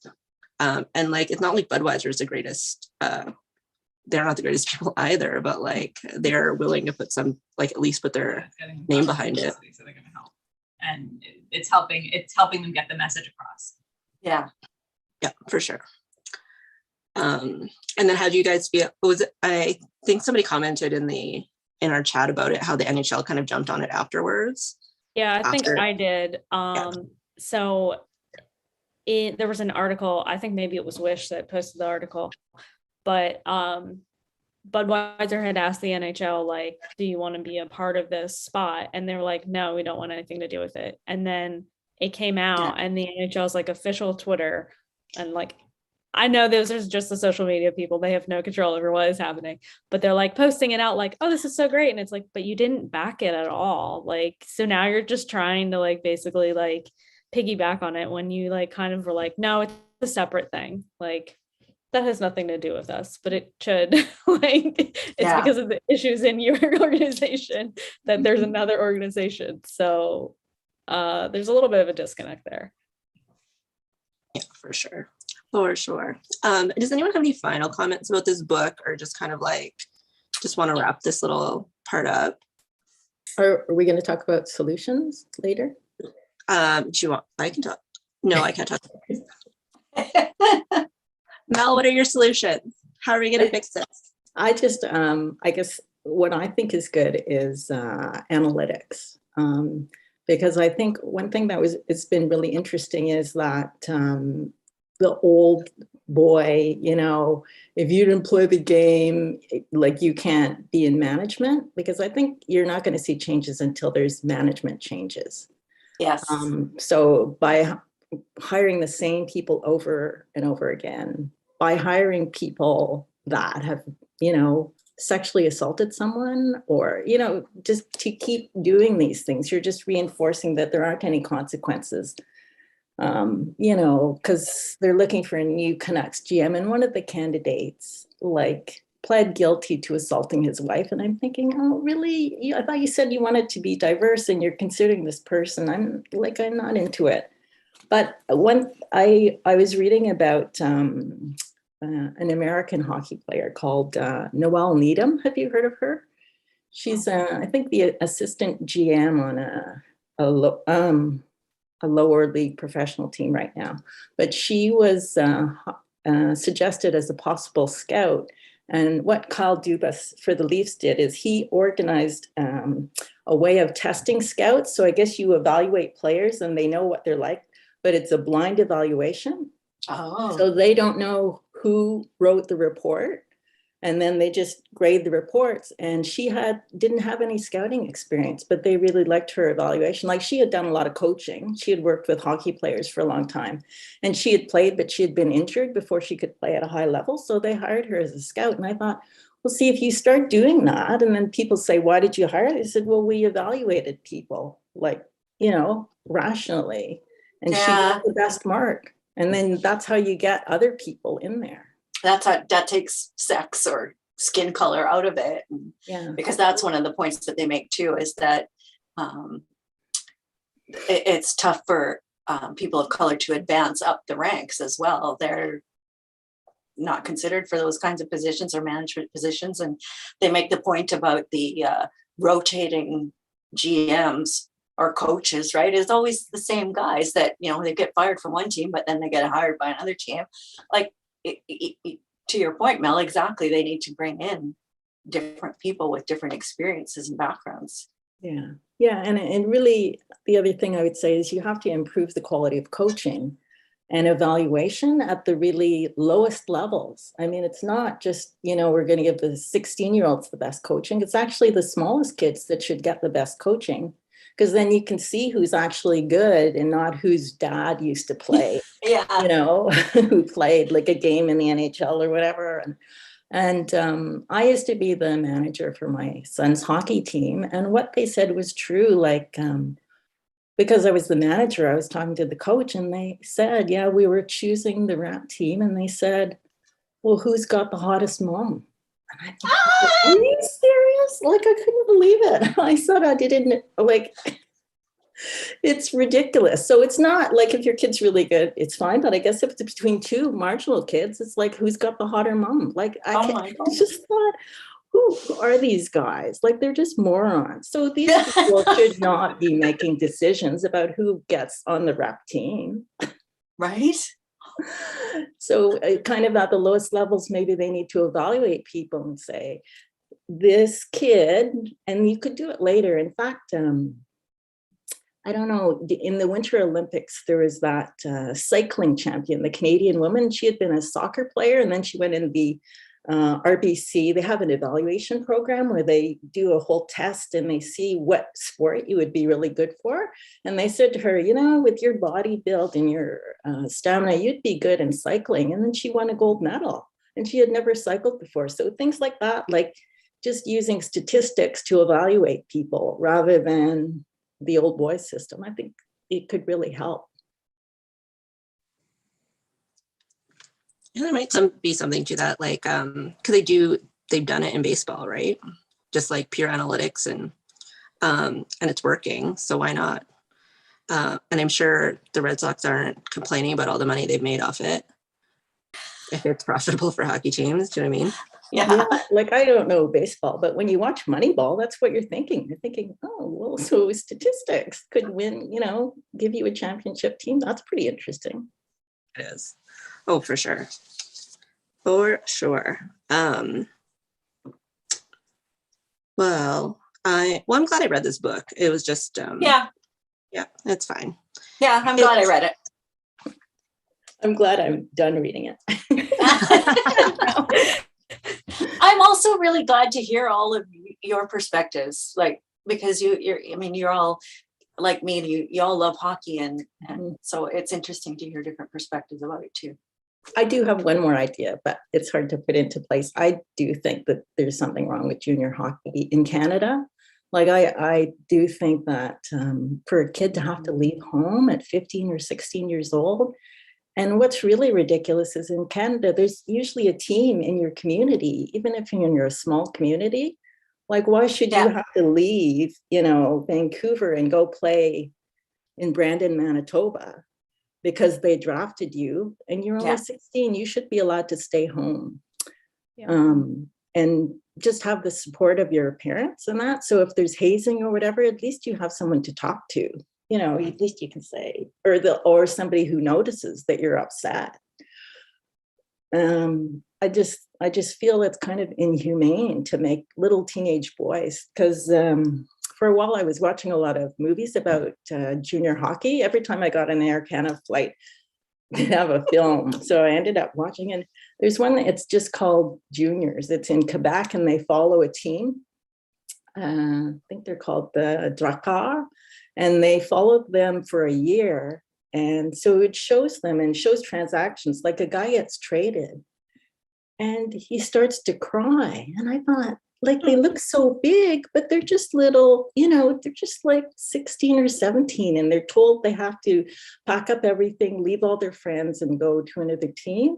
And like, it's not like Budweiser is the greatest, they're not the greatest people either, but like they're willing to put some, like at least put their name behind it. So they're going to help. And it's helping them get the message across. Yeah. Yeah, for sure. And then how do you guys feel? I think somebody commented in our chat about it, how the NHL kind of jumped on it afterwards. Yeah, I think After- I did. So there was an article, I think maybe it was Wish that posted the article, but Budweiser had asked the NHL, like, do you want to be a part of this spot? And they were like, no, we don't want anything to do with it. And then it came out and the NHL's like official Twitter, and like, I know those are just the social media people. They have no control over what is happening, but they're like posting it out like, oh, this is so great. And it's like, but you didn't back it at all. Like, so now you're just trying to like, basically like piggyback on it when you like kind of were like, no, it's a separate thing. Like, that has nothing to do with us, but it should. Like, it's because of the issues in your organization that there's another organization. So there's a little bit of a disconnect there. Yeah, for sure. Does anyone have any final comments about this book, or just kind of like, just want to wrap this little part up? Are we going to talk about solutions later? Do you want, I can talk. No, I can't talk. Mel, what are your solutions? How are we going to fix this? I just, I guess what I think is good is analytics. Because I think one thing it's been really interesting is that the old boy, if you didn't play the game, like you can't be in management, because I think you're not going to see changes until there's management changes. Yes. So by hiring the same people over and over again, by hiring people that have, sexually assaulted someone, or, just to keep doing these things, you're just reinforcing that there aren't any consequences. Because they're looking for a new Canucks GM, and one of the candidates pled guilty to assaulting his wife. And I'm thinking, oh, really? I thought you said you wanted to be diverse and you're considering this person. I'm not into it. But when I was reading about an American hockey player called Noelle Needham. Have you heard of her? She's, I think, the assistant GM on a lower league professional team right now. But she was suggested as a possible scout. And what Kyle Dubas for the Leafs did is he organized a way of testing scouts. So I guess you evaluate players and they know what they're like, but it's a blind evaluation. Oh. So they don't know who wrote the report, and then they just grade the reports. And she didn't have any scouting experience, but they really liked her evaluation. Like, she had done a lot of coaching. She had worked with hockey players for a long time, and she had played, but she had been injured before she could play at a high level. So they hired her as a scout. And I thought, well, see, if you start doing that, and then people say, why did you hire her? They said, well, we evaluated people rationally. And she got the best mark. And then that's how you get other people in there. That takes sex or skin color out of it. Yeah. Because that's one of the points that they make too, is that it's tough for people of color to advance up the ranks as well. They're not considered for those kinds of positions or management positions. And they make the point about the rotating GMs or coaches, right? It's always the same guys that, they get fired from one team, but then they get hired by another team. Like, to your point, Mel, exactly. They need to bring in different people with different experiences and backgrounds. Yeah. Yeah. And really, the other thing I would say is you have to improve the quality of coaching and evaluation at the really lowest levels. I mean, it's not just, we're going to give the 16-year-olds the best coaching. It's actually the smallest kids that should get the best coaching, because then you can see who's actually good and not whose dad used to play, who played like a game in the NHL or whatever. And I used to be the manager for my son's hockey team. And what they said was true. Because I was the manager, I was talking to the coach, and they said, yeah, we were choosing the rap team. And they said, well, who's got the hottest mom? And I thought, are you serious? I couldn't believe it. I said, I didn't, it's ridiculous. So it's not like, if your kid's really good, it's fine. But I guess if it's between two marginal kids, it's like, who's got the hotter mom? I just thought, who are these guys? They're just morons. So these people should not be making decisions about who gets on the rep team. Right. So kind of at the lowest levels, maybe they need to evaluate people and say, this kid, and you could do it later. In fact, I don't know, in the Winter Olympics, there was that cycling champion, the Canadian woman. She had been a soccer player, and then she went in the RBC. They have an evaluation program where they do a whole test and they see what sport you would be really good for. And they said to her, with your body build and your stamina, you'd be good in cycling. And then she won a gold medal, and she had never cycled before. So things like that, just using statistics to evaluate people rather than the old boys system, I think it could really help. And there might be something to that, because they've done it in baseball, right? Just pure analytics, and it's working. So why not? And I'm sure the Red Sox aren't complaining about all the money they've made off it, if it's profitable for hockey teams. Do you know what I mean? Yeah. I don't know baseball, but when you watch Moneyball, that's what you're thinking. You're thinking, oh, well, so statistics could win, give you a championship team. That's pretty interesting. It is. Oh, for sure. For sure. Well, I'm glad I read this book. It was just Yeah, it's fine. yeah, I'm glad I read it. I'm glad I'm done reading it. I'm also really glad to hear all of your perspectives, like, because you're all like me, you all love hockey, and so it's interesting to hear different perspectives about it too. I do have one more idea, but it's hard to put into place. I do think that there's something wrong with junior hockey in Canada. Like I do think that for a kid to have to leave home at 15 or 16 years old, and what's really ridiculous is in Canada, there's usually a team in your community, even if you're in a small community. Like, why should you have to leave, Vancouver and go play in Brandon, Manitoba, because they drafted you and you're only 16? You should be allowed to stay home. Yeah. And just have the support of your parents and that. So if there's hazing or whatever, at least you have someone to talk to. At least you can say, or somebody who notices that you're upset. I just feel it's kind of inhumane to make little teenage boys, because for a while I was watching a lot of movies about junior hockey. Every time I got an Air Canada flight, they'd have a film. So I ended up watching, and there's one it's just called Juniors. It's in Quebec, and they follow a team. I think they're called the Latkes. And they followed them for a year. And so it shows them and shows transactions, like a guy gets traded and he starts to cry. And I thought, like, they look so big, but they're just little, they're just like 16 or 17. And they're told they have to pack up everything, leave all their friends and go to another team.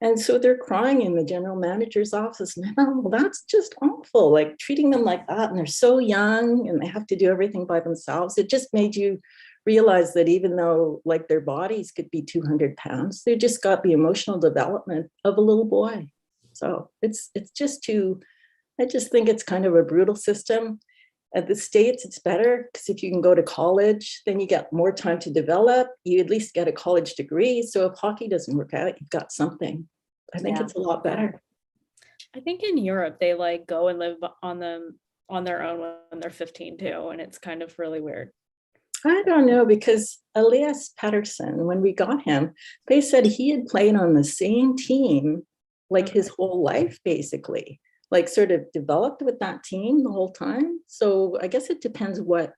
And so they're crying in the general manager's office. And I thought, well, that's just awful, like treating them like that. And they're so young and they have to do everything by themselves. It just made you realize that even though like their bodies could be 200 pounds, they just got the emotional development of a little boy. So it's just I just think it's kind of a brutal system. At the States, it's better because if you can go to college, then you get more time to develop. You at least get a college degree. So if hockey doesn't work out, you've got something. I think it's a lot better. I think in Europe, they like go and live on their own when they're 15 too. And it's kind of really weird. I don't know, because Elias Pettersson, when we got him, they said he had played on the same team like his whole life, basically. Like sort of developed with that team the whole time. So I guess it depends what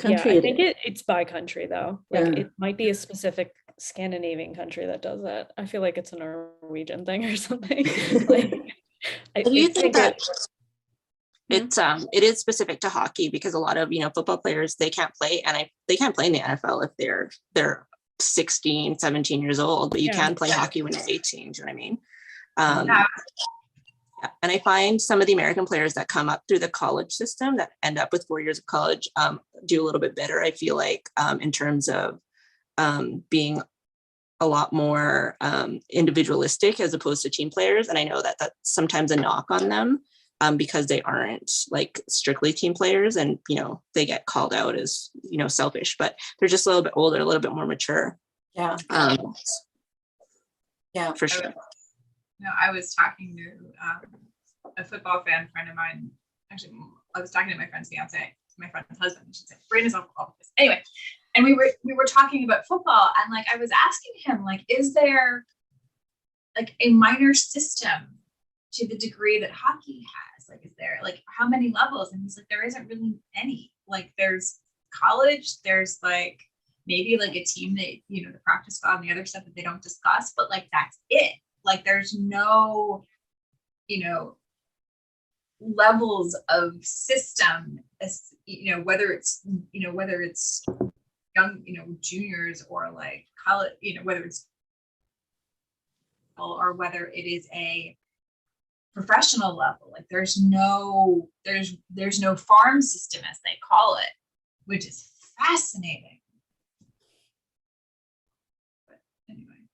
country. Yeah, I think it's by country though. Like it might be a specific Scandinavian country that does that. I feel like it's a Norwegian thing or something. Do you think that it is specific to hockey, because a lot of football players, they can't play, and they can't play in the NFL if they're 16, 17 years old, but you can play hockey when you're 18. Do you know what I mean? And I find some of the American players that come up through the college system that end up with 4 years of college do a little bit better, I feel like, in terms of being a lot more individualistic as opposed to team players. And I know that that's sometimes a knock on them because they aren't like strictly team players, and they get called out as selfish, but they're just a little bit older, a little bit more mature. Yeah. Yeah, for sure. I was talking to a football fan friend of mine. Actually, I was talking to my friend's fiance, my friend's husband. She said, "Brain is all this." Anyway, and we were talking about football, and like I was asking him, like, is there like a minor system to the degree that hockey has? Like, is there like how many levels? And he's like, there isn't really any. Like, there's college, there's like maybe like a team that the practice squad and the other stuff that they don't discuss, but like that's it. Like there's no, levels of system, as whether it's young, juniors or like college, whether it's or whether it is a professional level. Like there's no farm system, as they call it, which is fascinating. But anyway.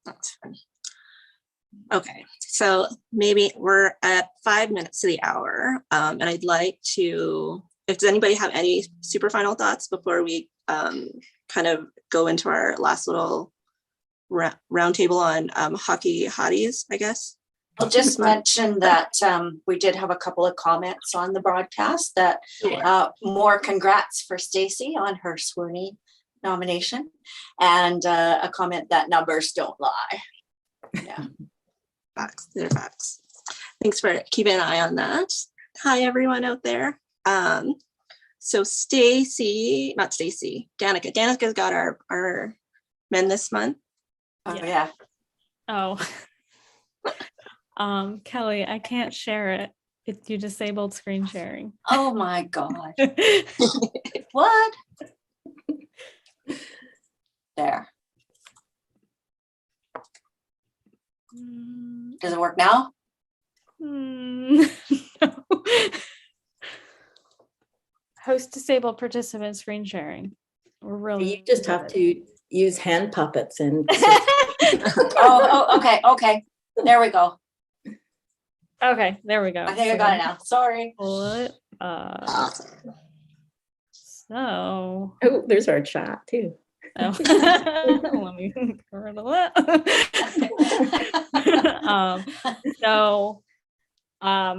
That's funny. Okay, so maybe we're at 5 minutes to the hour, and I'd like to, if does anybody have any super final thoughts before we kind of go into our last little roundtable on hockey hotties, I guess. I'll just mention that we did have a couple of comments on the broadcast that more congrats for Stacey on her swoony nomination, and a comment that numbers don't lie. Yeah. Facts. They're facts. Thanks for keeping an eye on that. Hi, everyone out there. So Stacey, not Stacey, Danica. Danica's got our men this month. Oh, yeah. Oh. Kelly, I can't share it. You disabled screen sharing. Oh my God. What? There. Does it work now? No. Host disabled participant screen sharing. We're really. You just have to use hand puppets and. Okay. There we go. Okay, there we go. I think I got it now. Sorry. Pull it up. So. Oh, there's our chat too. Oh. Let me hurdle it.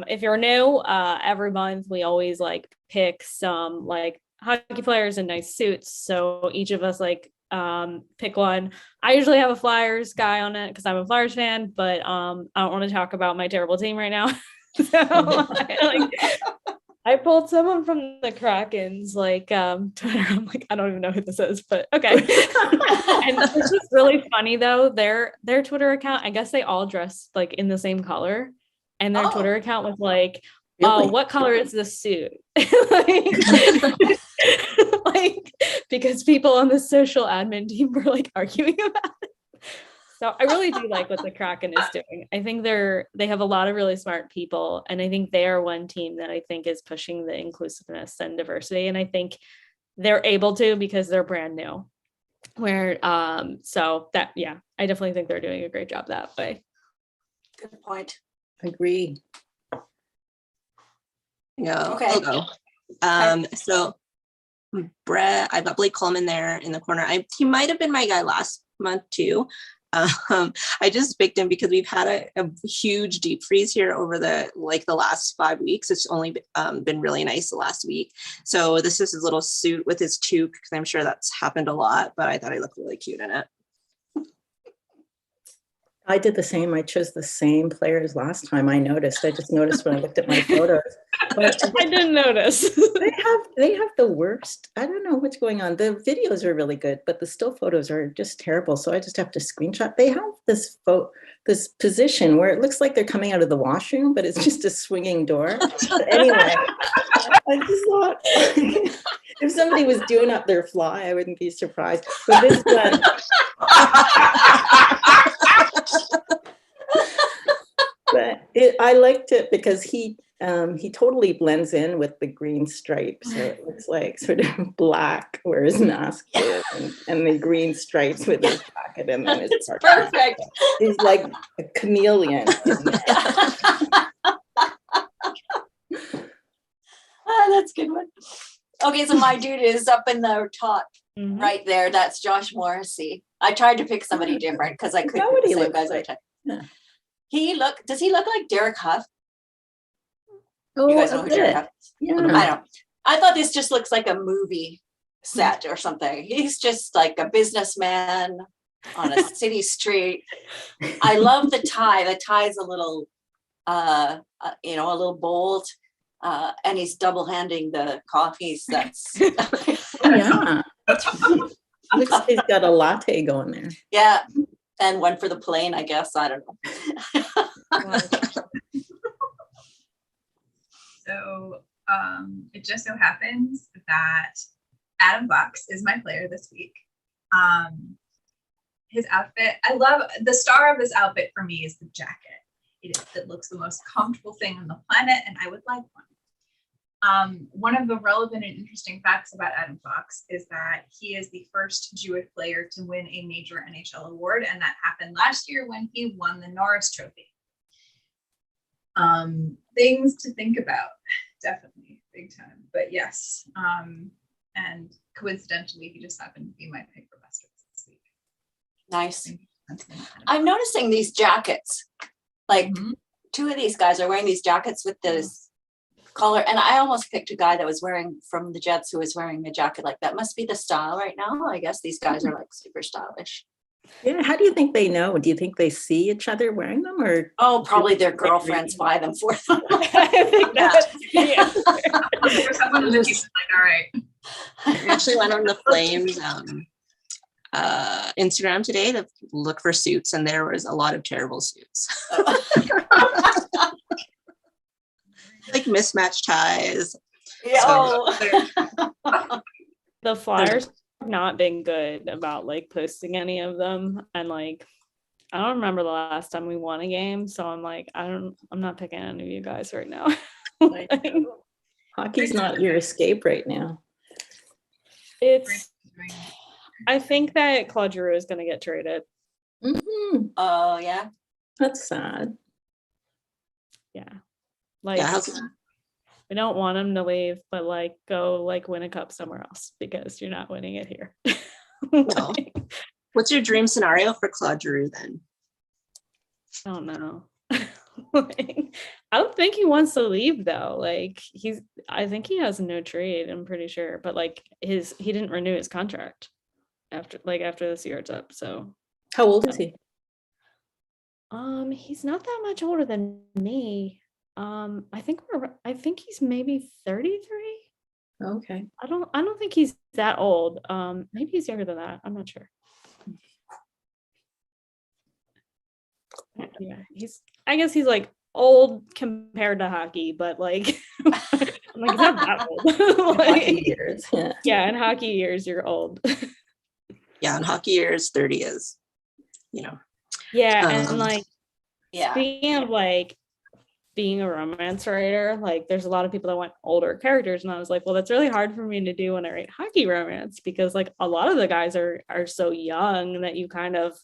If you're new, every month we always like pick some like hockey players in nice suits. So each of us like pick one. I usually have a Flyers guy on it because I'm a Flyers fan, but I don't want to talk about my terrible team right now. So I pulled someone from the Kraken's like Twitter. I'm like, I don't even know who this is, but okay. And it's just really funny though. Their Twitter account, I guess they all dress like in the same color, and their Twitter account was like, "Oh, what color is this suit?" like because people on the social admin team were like arguing about it. So I really do like what the Kraken is doing. I think they have a lot of really smart people, and I think they are one team that I think is pushing the inclusiveness and diversity, and I think they're able to because they're brand new. I definitely think they're doing a great job that way. Good point. Agree. Yeah. Okay. I'll go. So Brett, I've got Blake Coleman there in the corner. He might have been my guy last month too. I just picked him because we've had a huge deep freeze here over the last 5 weeks. It's only been really nice the last week. So this is his little suit with his toque, because I'm sure that's happened a lot, but I thought he looked really cute in it. I did the same. I chose the same players last time. I just noticed when I looked at my photos. But I didn't notice. they have the worst. I don't know what's going on. The videos are really good, but the still photos are just terrible. So I just have to screenshot. They have this position where it looks like they're coming out of the washroom, but it's just a swinging door. But anyway, I just thought if somebody was doing up their fly, I wouldn't be surprised. But this one. But I liked it because he totally blends in with the green stripes. So it looks like sort of black where his mask is, and the green stripes with his jacket, and then his Perfect. He's like a chameleon. That's a good one. Okay, so my dude is up in the top right there. That's Josh Morrissey. I tried to pick somebody different because I couldn't pick the same guys every time. Yeah. Does he look like Derek Huff? Oh, You guys know who Derek Huff is? Yeah. I don't. I thought this just looks like a movie set or something. He's just like a businessman on a city street. I love the tie. The tie is a little, a little bold, and he's double handing the coffees. That's Yeah. Looks like he's got a latte going there. yeah. And one for the plane, I guess. I don't know. So it just so happens that Adam Bucks is my player this week. His outfit, I love the star of this outfit for me is the jacket. It looks the most comfortable thing on the planet, and I would like one. One of the relevant and interesting facts about Adam Bucks is that he is the first Jewish player to win a major NHL award, and that happened last year when he won the Norris Trophy. Things to think about, definitely big time. But yes, and coincidentally, he just happened to be my pick for best this week. Nice. I'm noticing these jackets. Like two of these guys are wearing these jackets with this collar, and I almost picked a guy that was wearing from the Jets who was wearing a jacket like that. Must be the style right now. I guess these guys are like super stylish. Yeah, how do you think they know? Do you think they see each other wearing them, or Oh, probably their girlfriends buy them for them. I think that's the answer. There's someone in the team that's like, all right. I actually went on the Flames Instagram today to look for suits, and there was a lot of terrible suits. Like mismatched ties. Yeah. So- The Flyers have not been good about like posting any of them, and like I don't remember the last time we won a game, so I'm like I'm not picking any of you guys right now. Like, hockey's not your escape right now? it's I think that Claude Giroux is going to get traded. Mhm. Oh yeah. That's sad. Yeah, like Yeah, we don't want him to leave, but like go like win a cup somewhere else because you're not winning it here. no. What's your dream scenario for Claude Giroux then? I don't know. Like, I don't think he wants to leave though. Like I think he has no trade, I'm pretty sure. But like he didn't renew his contract after this year it's up. So How old is he? he's not that much older than me. I think he's maybe 33. Okay. I don't think he's that old. Maybe he's younger than that. I'm not sure. Yeah, I guess he's like old compared to hockey, but like, I'm like he's not that old. Like, Hockey years. Yeah. yeah, in hockey years, you're old. Yeah, in hockey years, 30 is, Yeah, and like Yeah. speaking of like being a romance writer, like there's a lot of people that want older characters, and I was like, well, that's really hard for me to do when I write hockey romance because like a lot of the guys are so young that you kind of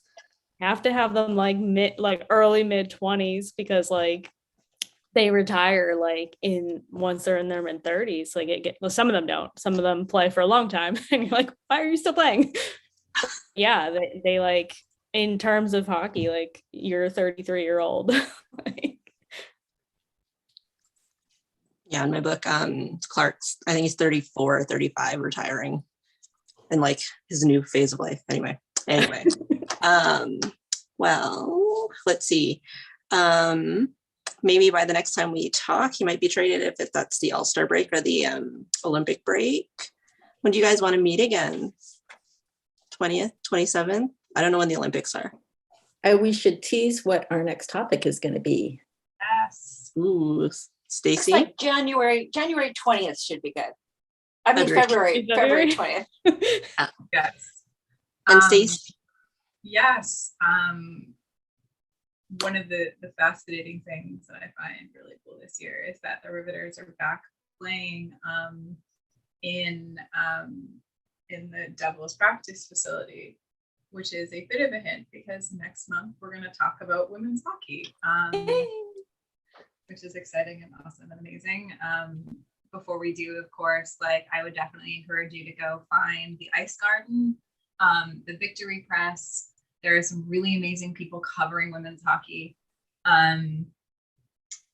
have to have them like early mid-20s because like they retire like once they're in their mid-30s. Like some of them don't, some of them play for a long time and you're like, why are you still playing? Yeah, they like in terms of hockey, like you're a 33-year-old. Like, yeah, in my book, Clark's, I think he's 34 or 35 retiring in like his new phase of life. Anyway. Well, let's see. Maybe by the next time we talk, he might be traded if that's the All-Star break or the Olympic break. When do you guys want to meet again? 20th, 27th? I don't know when the Olympics are. We should tease what our next topic is going to be. Yes. Ooh, Looks Stacey? like January 20th should be good. I mean February. February 20th. Yes. And Stacey? Yes. One of the fascinating things that I find really cool this year is that the Riveters are back playing in the Devil's Practice facility, which is a bit of a hint because next month we're going to talk about women's hockey, which is exciting and awesome and amazing. Before we do, of course, like I would definitely encourage you to go find the Ice Garden, the Victory Press. There are some really amazing people covering women's hockey.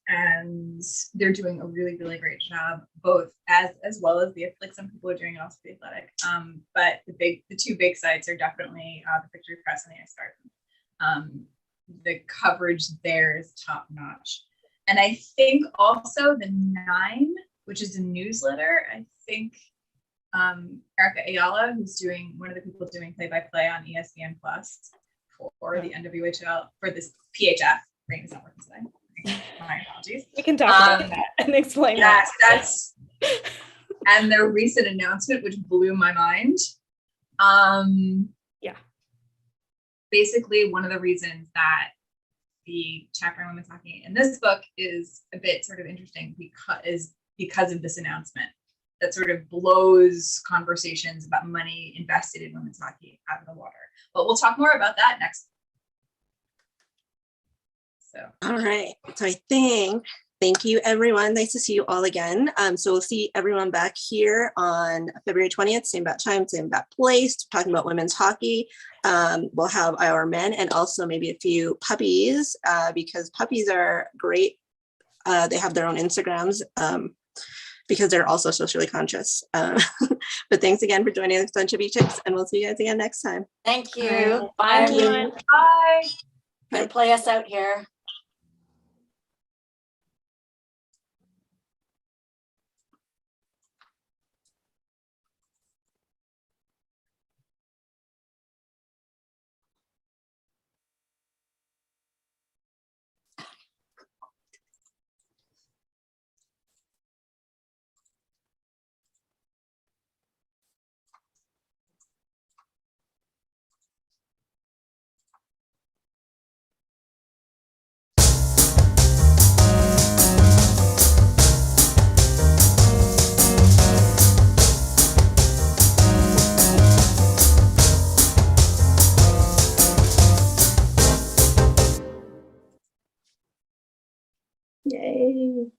And they're doing a really, really great job, both as well as like some people are doing it also for the Athletic. But the two big sites are definitely the Victory Press and the Ice Garden. The coverage there is top notch. And I think also the 9, which is a newsletter, I think Erica Ayala, who's doing one of the people doing play-by-play on ESPN Plus for the NWHL, for this PHF, brain is not working today. My apologies. we can talk about that and explain that. Yes, that's and their recent announcement, which blew my mind. Yeah. Basically, one of the reasons that the chapter on women's hockey in this book is a bit sort of interesting because of this announcement that sort of blows conversations about money invested in women's hockey out of the water. But we'll talk more about that next. So, All right. So I think Thank you, everyone. Nice to see you all again. So we'll see everyone back here on February 20th, same bat time, same bat place, talking about women's hockey. We'll have our men and also maybe a few puppies because puppies are great. They have their own Instagrams because they're also socially conscious. But thanks again for joining us on Chippy Chicks, and we'll see you guys again next time. Thank you. Alright. Bye, Thank you. everyone. Bye. Gonna play us out here. Yay.